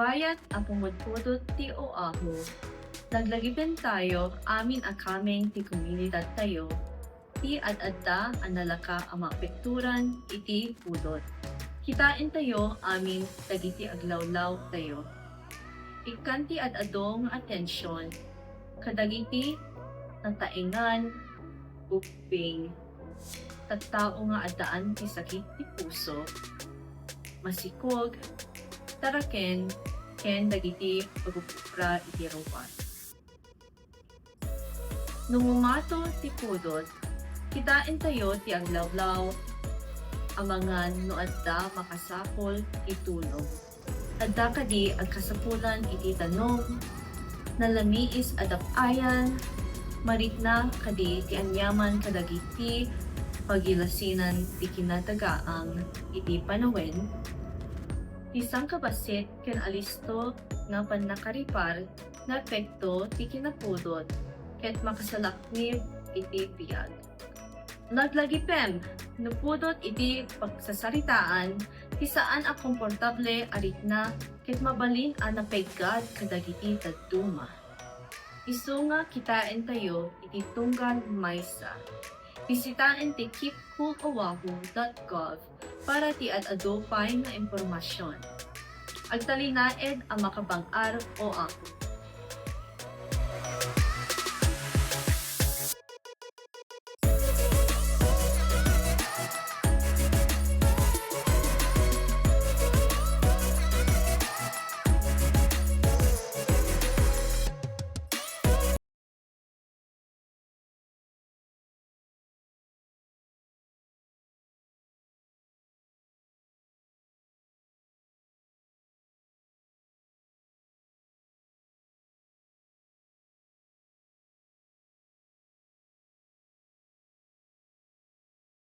Bayat ang pumudpudot ti Oahu, naglagipen tayo amin a kameng ti komunidad tayo, ti ad-adda ang nalaka ang mapekturan iti pudot. Kitain tayo amin dagiti aglawlaw tayo. Ikan ti ad-adong atensyon, kadagiti nataingan, uping, tattao nga adaan ti sakit ti puso, masikog, taraken, ken dagiti pagpupra iti rupan. Numumato ti pudot, kitain tayo ti aglawlaw, amangan no adda makasapol itulong. Adda kadi agkasapulan iti tanong, nalamiis adapayan, maritna kadi ti anyaman kadagiti pagilasinan ti kinatagaang iti panawen, isang kabasit ken alisto nga pannakaripar nga epekto ti kinapudot ket makasalaknib iti biyag. Naglagipem, nupudot iti pagsasaritaan, ti saan a komportable aritna ket mabalin a napeggad kadagiti dadduma. Isu nga kitain tayo iti tunggal maysa. Bisitaen ti keepcooloahu.gov para ti ad-ado pay nga impormasyon. Agtalinaed ang makabang-ar o ako.